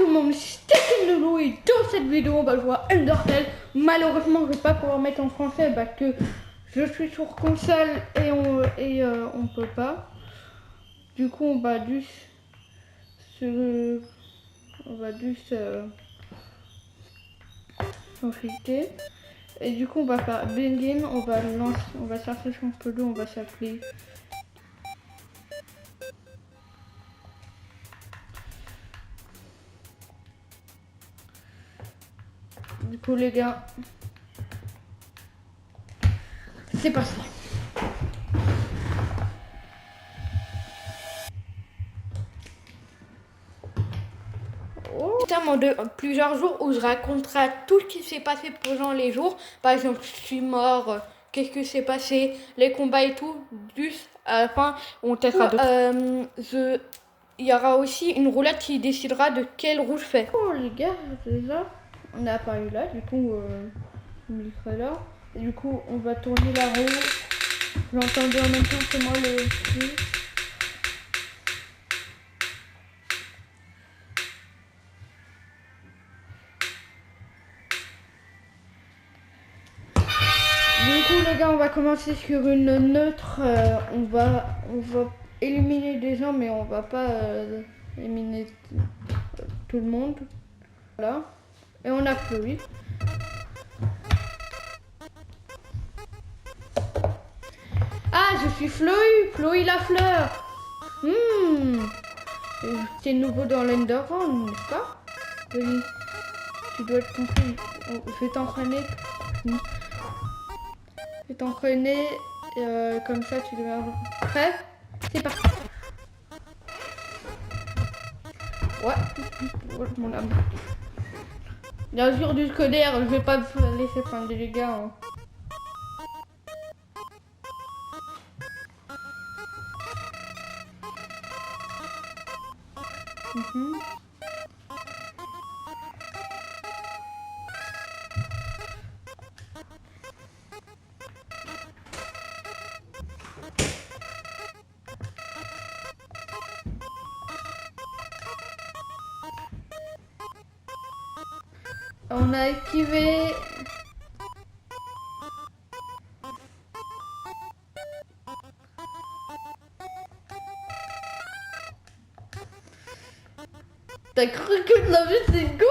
tout le monde, c'est Loulou et dans cette vidéo on va jouer à Undertale. Malheureusement je vais pas pouvoir mettre en français que je suis sur console et on peut pas. Du coup on va juste s'enregistrer. Et du coup on va faire Game, on va chercher son pseudo, on va s'appeler. Du coup les gars, c'est parti. Notamment de plusieurs jours où je raconterai tout ce qui s'est passé pendant les jours. Par exemple, je suis mort, qu'est-ce que s'est passé, les combats et tout. Juste à la fin, on testera il y aura aussi une roulette qui décidera de quelle roue je fais. Oh les gars, déjà, on a apparu là, du coup, on le ferait là. Et du coup, on va tourner la roue. J'entendais en même temps que moi le truc. Du coup les gars, on va commencer sur une neutre. On va éliminer des gens, mais on va pas éliminer tout le monde. Voilà. Et on a Chloé. Ah, je suis Chloé la fleur. C'est nouveau dans l'Enderground, n'est-ce pas? Oui. Tu dois être compris. Je vais t'entraîner. Je vais t'entraîner. Comme ça, tu devrais... Prêt? C'est parti. Ouais, mon âme. Bien sûr, du scolaire, je vais pas me laisser prendre des dégâts. Hein. On a esquivé. T'as cru que de la vie c'est go?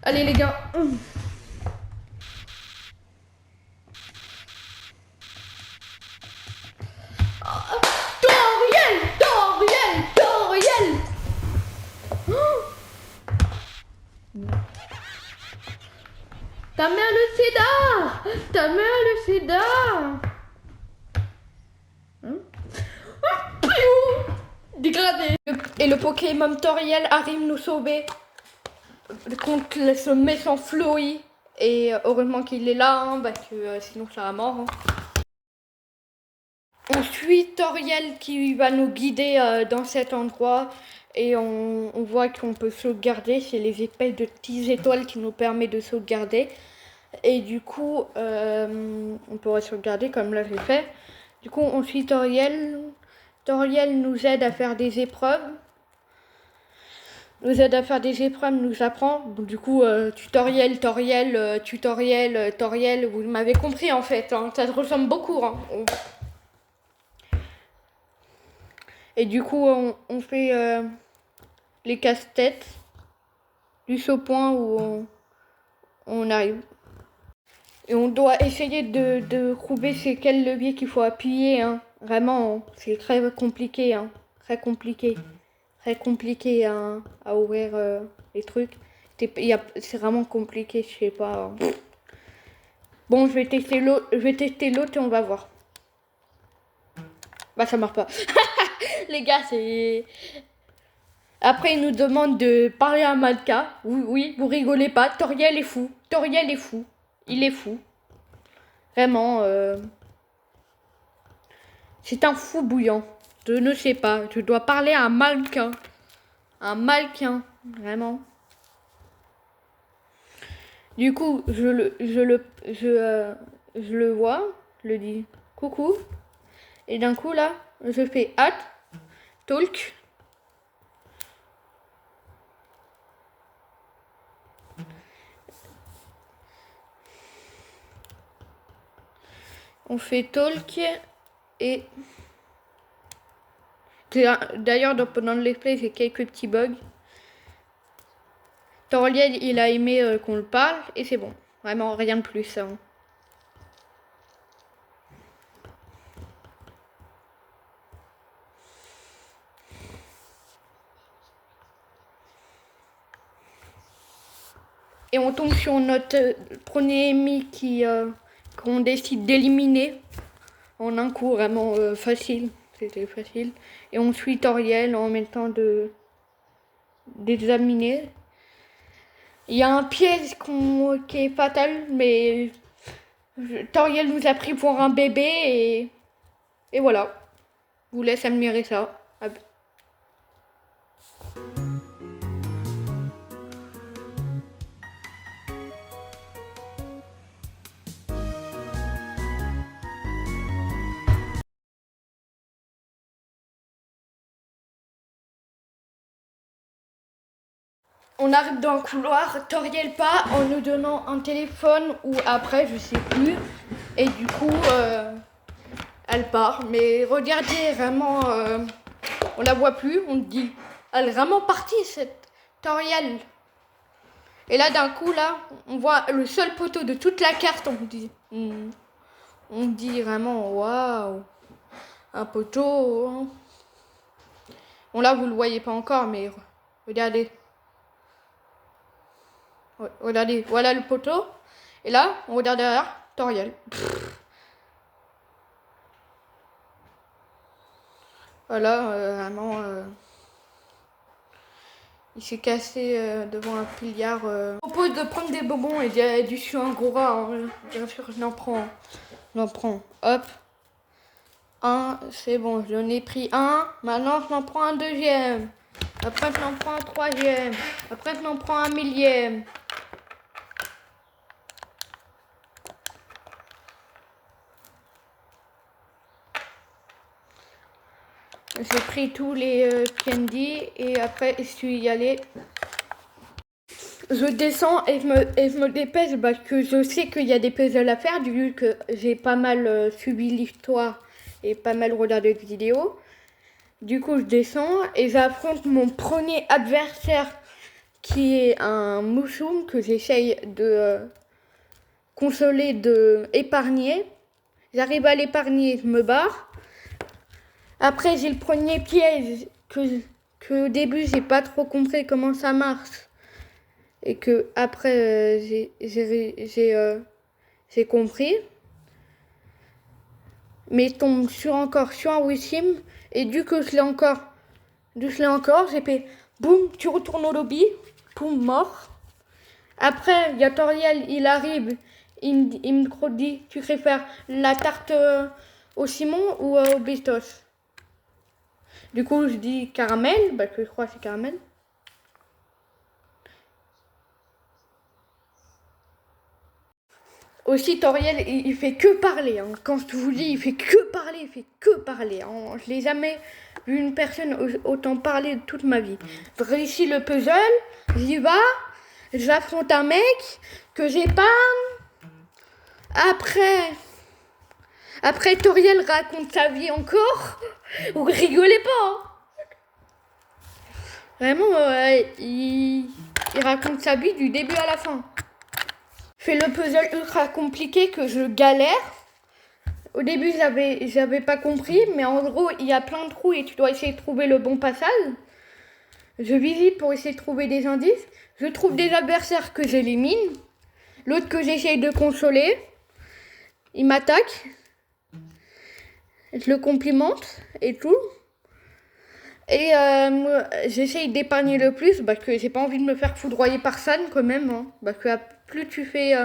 Allez les gars. Toriel. Ta mère le sida. Ta mère le sida. Dégradé. Et le Pokémon Toriel arrive nous sauver contre ce méchant Floy. Et heureusement qu'il est là, hein, sinon ça va mort. Hein. On suit Toriel qui va nous guider dans cet endroit. Et on voit qu'on peut sauvegarder. C'est les espèces de petites étoiles qui nous permettent de sauvegarder. Et du coup, on pourrait sauvegarder comme là j'ai fait. Du coup, on suit Toriel. Toriel nous aide à faire des épreuves. Nous apprend. Donc, du coup, tutoriel, vous m'avez compris en fait. Hein, ça se ressemble beaucoup. Hein. Et du coup, on fait les casse-têtes du saut point où on arrive. Et on doit essayer de trouver c'est quel levier qu'il faut appuyer. Hein. Vraiment, c'est très compliqué. Hein. Très compliqué. Très compliqué à ouvrir les trucs. C'est vraiment compliqué, je sais pas. Bon, je vais tester l'autre et on va voir. Bah, ça marche pas. Les gars, c'est... Après, il nous demande de parler à Malka. Oui, vous rigolez pas. Toriel est fou. Il est fou. Vraiment, c'est un fou bouillant. Je ne sais pas. Je dois parler à un Malkin. Vraiment. Du coup, je le vois. Je le dis. coucou. Et d'un coup là, je fais hâte, talk. On fait talk et d'ailleurs pendant le let's play j'ai quelques petits bugs. Toriel il a aimé qu'on le parle et c'est bon. Vraiment rien de plus. Hein. Et on tombe sur notre premier ennemi qu'on décide d'éliminer en un coup vraiment facile. C'était facile. Et on suit Toriel en même temps d'examiner. Il y a un piège qui est fatal, mais Toriel nous a pris pour un bébé et voilà. Je vous laisse admirer ça. On arrive dans le couloir, Toriel part en nous donnant un téléphone ou après, je sais plus. Et du coup, elle part. Mais regardez, vraiment, on la voit plus. On dit, elle est vraiment partie cette Toriel. Et là, d'un coup, là, on voit le seul poteau de toute la carte. On dit vraiment, waouh, un poteau. Hein. Bon là, vous le voyez pas encore, mais regardez. Regardez, voilà le poteau. Et là, on regarde derrière, Toriel. Voilà, vraiment, il s'est cassé devant un piliard. Je propose de prendre des bonbons et du sucre un gros rat. Hein. Bien sûr, je l'en prends. Hop. Un, c'est bon, j'en ai pris un. Maintenant, je n'en prends un deuxième. Après, je n'en prends un troisième. Après, je n'en prends un millième. J'ai pris tous les candy et après je suis y allée. Je descends et je me dépêche parce que je sais qu'il y a des puzzles à faire vu que j'ai pas mal suivi l'histoire et pas mal regardé de vidéos. Du coup je descends et j'affronte mon premier adversaire qui est un Mushoum que j'essaye de consoler, de épargner. J'arrive à l'épargner, je me barre. Après, j'ai le premier piège que au début, j'ai pas trop compris comment ça marche. Et que après, j'ai compris. Mais je tombe sur un Wissim. Et du coup, je l'ai encore, j'ai fait boum, tu retournes au lobby. Boum, mort. Après, il y a Toriel, il arrive. Il me dit, tu préfères la tarte au Simon ou au Bestos? Du coup, je dis caramel, parce que je crois que c'est caramel. Aussi, Toriel, il fait que parler. Hein. Quand je vous dis, il fait que parler. Hein. Je n'ai jamais vu une personne autant parler de toute ma vie. Je réussis le puzzle, j'y vais, j'affronte un mec que j'épargne. Après, Toriel raconte sa vie encore. Vous rigolez pas. Hein. Vraiment, il raconte sa vie du début à la fin. Fais le puzzle ultra compliqué que je galère. Au début, j'avais pas compris, mais en gros, il y a plein de trous et tu dois essayer de trouver le bon passage. Je visite pour essayer de trouver des indices. Je trouve des adversaires que j'élimine. L'autre que j'essaye de consoler. Il m'attaque. Je le complimente et tout. Et j'essaye d'épargner le plus parce que j'ai pas envie de me faire foudroyer par San quand même. Hein, parce que plus tu fais...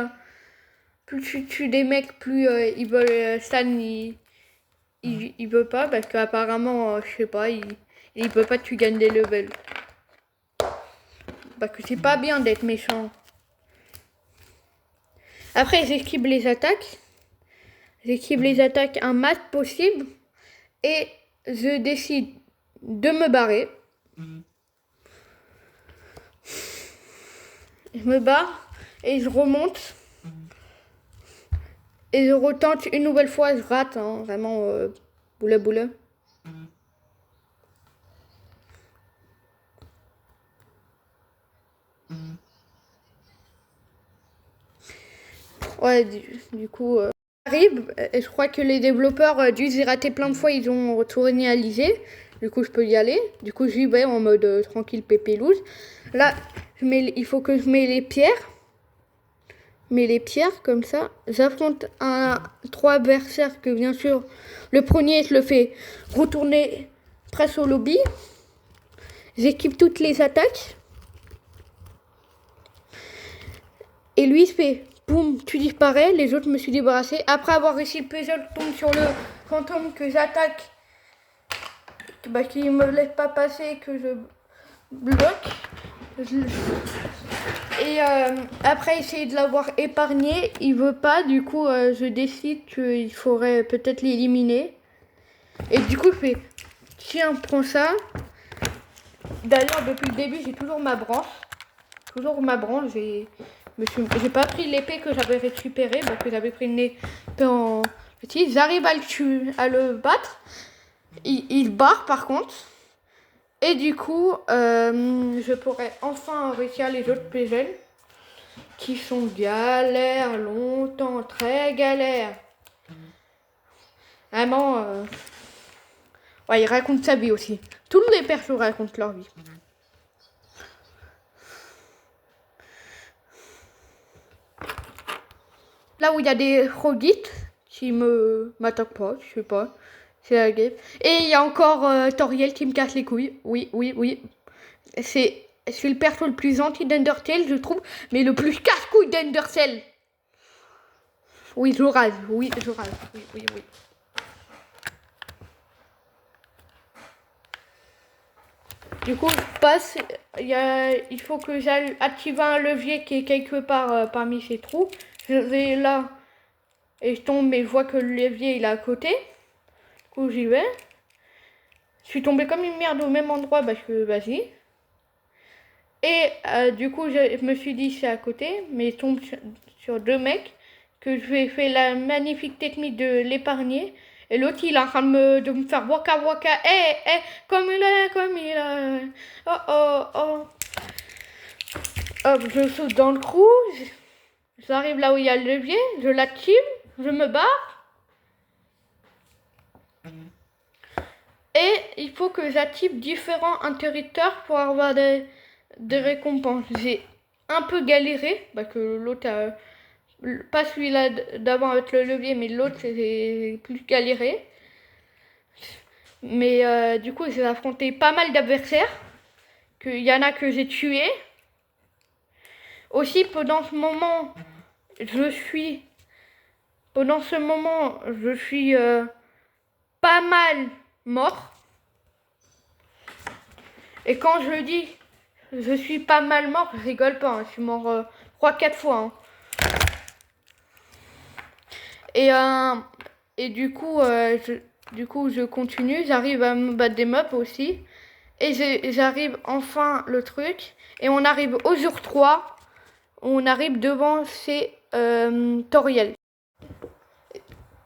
plus tu tues des mecs, plus ils veulent... San, il veut pas parce qu'apparemment, je sais pas, il peut pas que tu gagnes des levels. Parce que c'est pas bien d'être méchant. Après, j'esquive les attaques. J'équipe les attaques un max possible. Et je décide de me barrer. Je me barre et je remonte. Et je retente une nouvelle fois, je rate, hein, vraiment boule. Ouais, du coup, arrive. Et je crois que les développeurs, dû y rater plein de fois, ils ont retourné à l'IG. Du coup, je peux y aller. Du coup, j'y vais en mode tranquille, pépélouse. Là, il faut que je mette les pierres. Mais les pierres, comme ça, j'affronte trois adversaires que, bien sûr, le premier, je le fais retourner presque au lobby. J'équipe toutes les attaques. Et lui, il se fait, boum, tu disparais. Les autres me suis débarrassé. Après avoir réussi le puzzle, je tombe sur le fantôme que j'attaque. Bah, qui me laisse pas passer, que je bloque. Et après essayer de l'avoir épargné, il veut pas, du coup je décide qu'il faudrait peut-être l'éliminer. Et du coup je fais, tiens, prends ça. D'ailleurs depuis le début j'ai toujours ma branche. J'ai pas pris l'épée que j'avais récupérée, parce que j'avais pris une épée en petit. J'arrive à le battre. Il se barre par contre. Et du coup, je pourrais enfin réussir les autres puzzles qui sont galères, longtemps, très galères. Vraiment, ouais, il raconte sa vie aussi. Tous les persos racontent leur vie. Là où il y a des roguites qui m'attaquent pas, je sais pas. C'est la game. Et il y a encore Toriel qui me casse les couilles. Oui. C'est le perso le plus gentil d'Undertale, je trouve, mais le plus casse-couille d'Undertale. Oui, je rase. Oui. Du coup, je passe. Il faut que j'aille activer un levier qui est quelque part parmi ces trous. Je vais là et je tombe, mais je vois que le levier il est à côté. Du coup, j'y vais. Je suis tombée comme une merde au même endroit parce que vas-y. Et du coup, je me suis dit c'est à côté, mais je tombe sur deux mecs que je vais faire la magnifique technique de l'épargner. Et l'autre, il est en train de me faire waka. Comme il est. Oh. Hop, je saute dans le trou. J'arrive là où il y a le levier. Je l'active. Je me barre. Et il faut que j'active différents interrupteurs pour avoir des récompenses. J'ai un peu galéré, parce que l'autre a... Pas celui-là d'avant avec le levier, mais l'autre c'est plus galéré. Mais du coup j'ai affronté pas mal d'adversaires. Il y en a que j'ai tués. Aussi pendant ce moment, je suis pas mal mort. Et quand je dis je suis pas mal mort, je rigole pas, hein. Je suis mort 3-4 fois. Hein. Et du coup, je continue, j'arrive à me battre des mobs aussi. Et j'arrive enfin le truc. Et on arrive au jour 3. On arrive devant chez Toriel.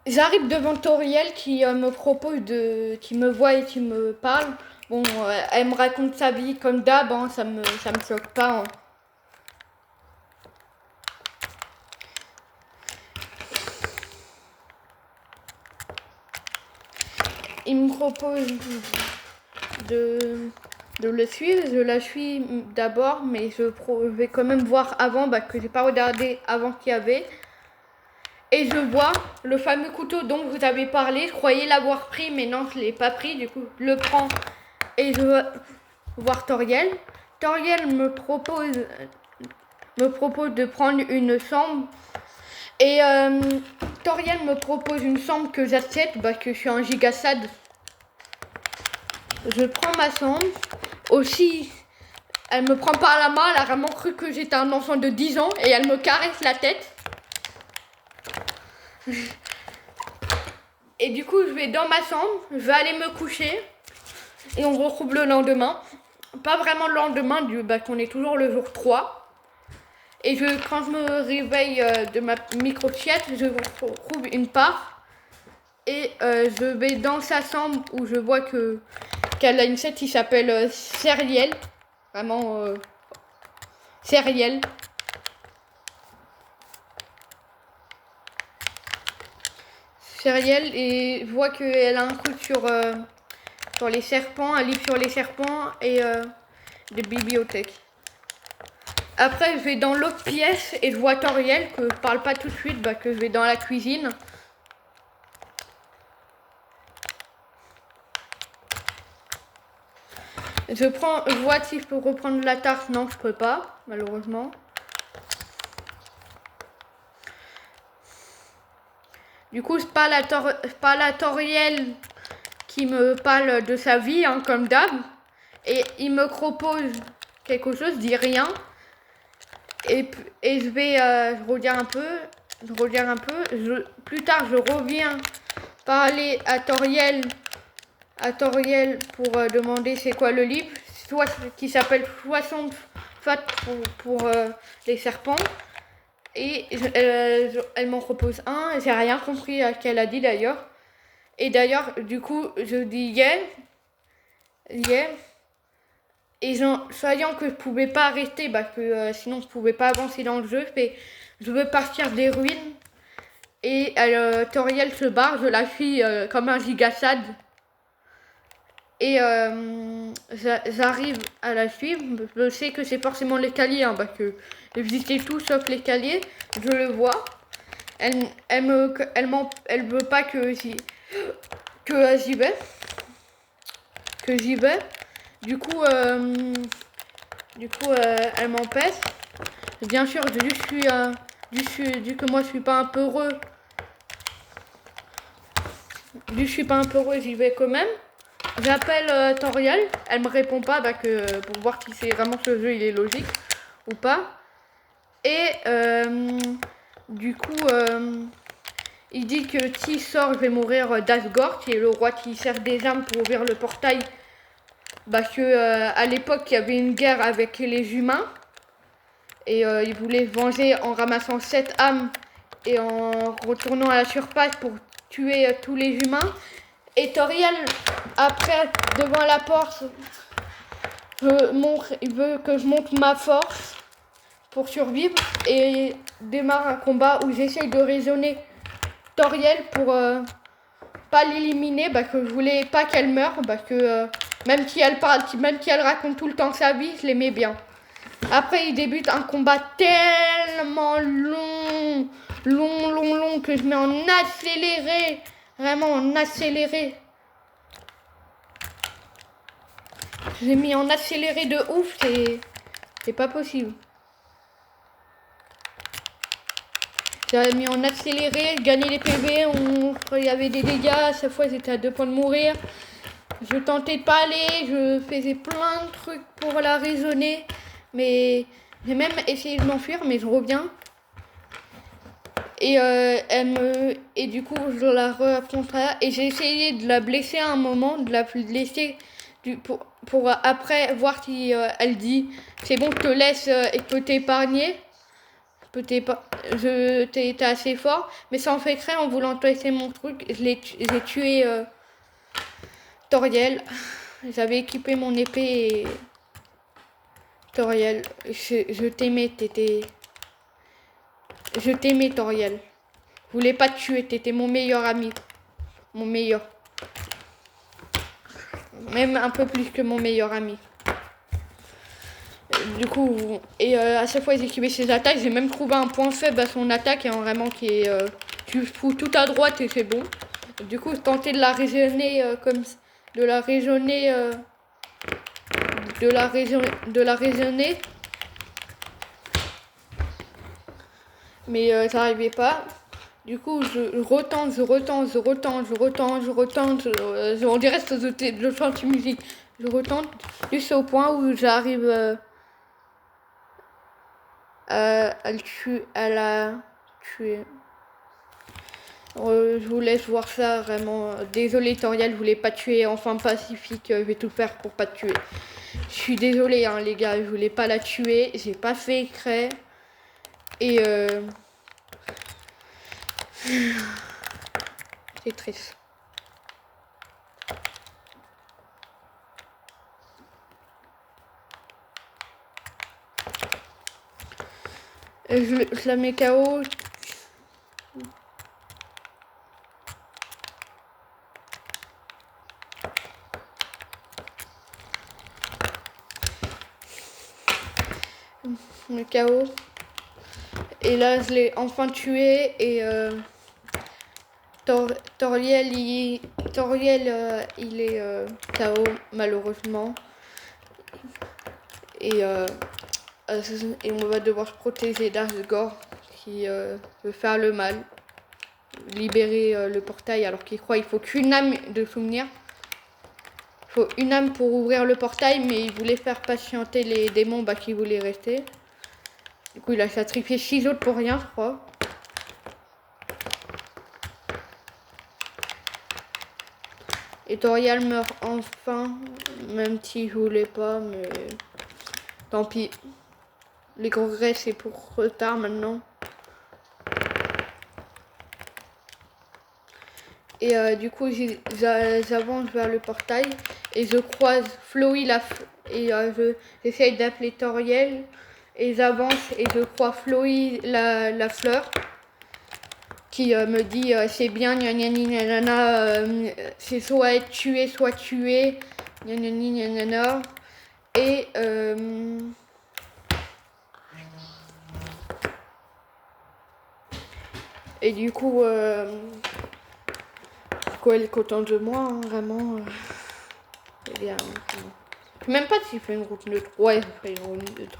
J'arrive devant Toriel qui me propose qui me voit et qui me parle. Bon, elle me raconte sa vie comme d'hab, hein, ça me choque pas. Hein. Il me propose de le suivre. Je la suis d'abord, mais je vais quand même voir avant, que j'ai pas regardé avant qu'il y avait. Et je vois le fameux couteau dont vous avez parlé. Je croyais l'avoir pris, mais non, je l'ai pas pris. Du coup, je le prends et je veux voir Toriel. Toriel me propose de prendre une chambre. Et Toriel me propose une chambre que j'achète parce que je suis un gigasad. Je prends ma chambre. Aussi, elle me prend par la main. Elle a vraiment cru que j'étais un enfant de 10 ans et elle me caresse la tête. Et du coup, je vais dans ma chambre, je vais aller me coucher. Et on se retrouve le lendemain. Pas vraiment le lendemain, qu'on est toujours le jour 3. Et quand je me réveille de ma micro-sieste, je retrouve une part. Et je vais dans sa chambre où je vois qu'elle a une chatte qui s'appelle Cériel. Vraiment, Cériel. Cériel, et je vois qu'elle a un coup sur les serpents, un livre sur les serpents et des bibliothèques. Après, je vais dans l'autre pièce et je vois Toriel, que je parle pas tout de suite, que je vais dans la cuisine. Je vois si je peux reprendre la tarte. Non, je peux pas, malheureusement. Du coup, je parle à Toriel qui me parle de sa vie, hein, comme d'hab. Et il me propose quelque chose, je dis rien. Et je vais, je regarde un peu. Plus tard, je reviens parler à Toriel pour demander c'est quoi le livre, qui s'appelle 60 Fat pour les serpents. Et elle m'en propose un, j'ai rien compris à ce qu'elle a dit d'ailleurs. Et d'ailleurs, du coup, je dis yeah. Et sachant que je pouvais pas rester, que sinon je pouvais pas avancer dans le jeu, je veux partir des ruines. Et Toriel se barre, je la suis comme un gigasad. Et j'arrive à la suivre. Je sais que c'est forcément l'escalier, hein, que j'ai visité tout sauf l'escalier. Je le vois. Elle veut pas que j'y vais. Que j'y vais. Du coup, elle m'empêche. Bien sûr, vu que moi je suis pas un peu heureux. Vu que je suis pas un peu heureux, j'y vais quand même. J'appelle Toriel, elle me répond pas pour voir si c'est vraiment ce jeu il est logique ou pas. Et du coup, il dit que si sort, je vais mourir d'Asgore, qui est le roi qui sert des armes pour ouvrir le portail. À l'époque, il y avait une guerre avec les humains. Et il voulait se venger en ramassant 7 âmes et en retournant à la surface pour tuer tous les humains. Et Toriel, après, devant la porte, il veut que je montre ma force pour survivre. Et démarre un combat où j'essaye de raisonner Toriel pour pas l'éliminer, que je voulais pas qu'elle meure, même si elle parle, même si elle raconte tout le temps sa vie, je l'aimais bien. Après, il débute un combat tellement long que je mets en accéléré. Vraiment en accéléré. J'ai mis en accéléré de ouf, c'est pas possible. J'ai mis en accéléré, gagné les PV, il y avait des dégâts, à chaque fois j'étais à 2 points de mourir. Je tentais de pas aller, je faisais plein de trucs pour la raisonner. Mais j'ai même essayé de m'enfuir, mais je reviens. Et du coup, je la re-affronterai. Et j'ai essayé de la blesser à un moment, de la blesser pour après voir si elle dit c'est bon, je te laisse et je peux t'épargner. T'es assez fort. Mais sans fait exprès, en voulant tester mon truc, j'ai tué Toriel. J'avais équipé mon épée et Toriel, je t'aimais, je t'aimais, Toriel. Je voulais pas te tuer, t'étais mon meilleur ami. Mon meilleur. Même un peu plus que mon meilleur ami. Du coup, à chaque fois, j'ai esquivé ses attaques. J'ai même trouvé un point faible à son attaque, hein, vraiment qui est. Tu fous tout à droite et c'est bon. Du coup, je tentais de la raisonner de la raisonner. Mais ça n'arrivait pas. Du coup, je retente. On dirait que je chante une musique. Je retente jusqu'au point où j'arrive à la tuer. Je vous laisse voir ça, vraiment. Désolé Toriel, je voulais pas tuer Enfin Pacifique, je vais tout faire pour pas te tuer. Je suis désolée hein, les gars, je voulais pas la tuer, j'ai pas fait exprès. Et c'est triste. Je la mets KO. Le KO. Et là, je l'ai enfin tué. Et Toriel, il est KO, malheureusement. Et on va devoir se protéger d'Asgore qui veut faire le mal. Libérer le portail alors qu'il croit qu'il faut qu'une âme de souvenir. Il faut une âme pour ouvrir le portail, mais il voulait faire patienter les démons qui voulaient rester. Du coup, il a sacrifié 6 autres pour rien, je crois. Et Toriel meurt enfin, même si je voulais pas, mais tant pis. Les progrès, c'est pour retard maintenant. Et du coup, j'avance vers le portail et je croise Flowey et j'essaye d'appeler Toriel et j'avance et je crois Flowey la fleur qui me dit c'est bien, gna nanana, c'est soit être tué, soit tué, gna nanana. Et du coup, elle est contente de moi, hein, vraiment. Bien, je sais même pas s'il fait une route neutre. Ouais, il fait une route neutre.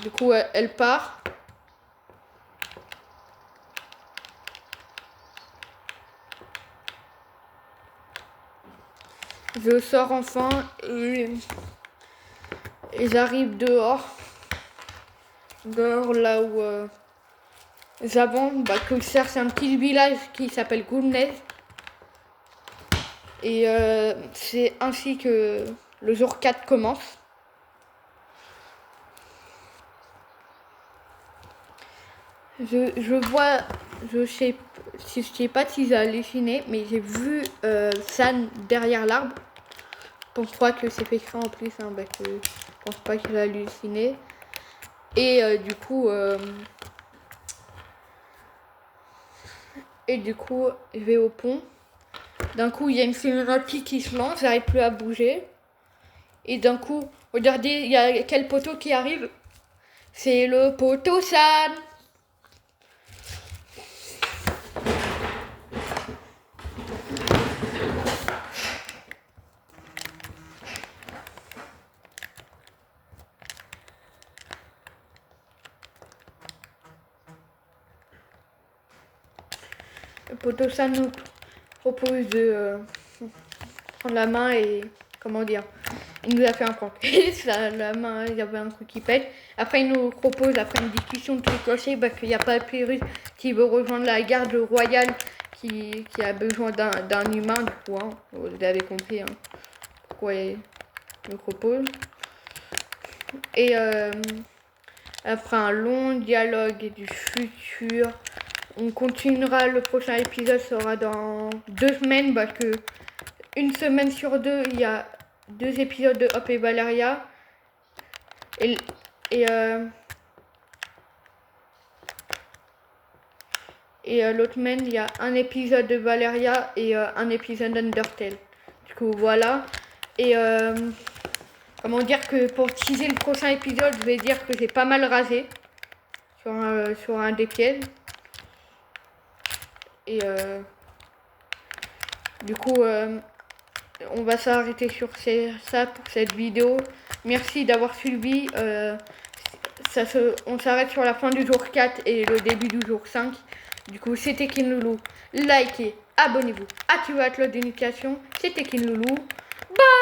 Du coup, elle part. Je sors enfin et j'arrive dehors. Dehors, là où j'avance, Kulser, c'est un petit village qui s'appelle Goodness. Et c'est ainsi que le jour 4 commence. Je vois, je sais pas si j'ai halluciné, mais j'ai vu San derrière l'arbre. Je pense pas que c'est fait exprès en plus, hein, que je pense pas que j'ai halluciné. Et du coup, je vais au pont. D'un coup, il y a une cinématique qui se lance, j'arrive plus à bouger. Et d'un coup, regardez, il y a quel poteau qui arrive. C'est le poteau San. Le poteau San nous propose de prendre la main et comment dire, il nous a fait un prank. La main, il y avait un truc qui pète. Après, il nous propose, après une discussion de tout clocher, qu'il n'y a pas Pyrrhus qui veut rejoindre la garde royale qui a besoin d'un humain, du coup, hein. Vous avez compris hein, pourquoi il nous propose. Et après un long dialogue du futur, on continuera, le prochain épisode sera dans 2 semaines, que une semaine sur 2, il y a 2 épisodes de Hop et Valeria. Et l'autre semaine, il y a un épisode de Valeria et un épisode d'Undertale. Du coup, voilà. Et comment dire que pour teaser le prochain épisode, je vais dire que j'ai pas mal rasé sur un des pièges. Et du coup, on va s'arrêter sur ça pour cette vidéo. Merci d'avoir suivi. On s'arrête sur la fin du jour 4 et le début du jour 5. Du coup, c'était Kinloulou. Likez, abonnez-vous, activez la cloche de notification. C'était Kinloulou. Bye!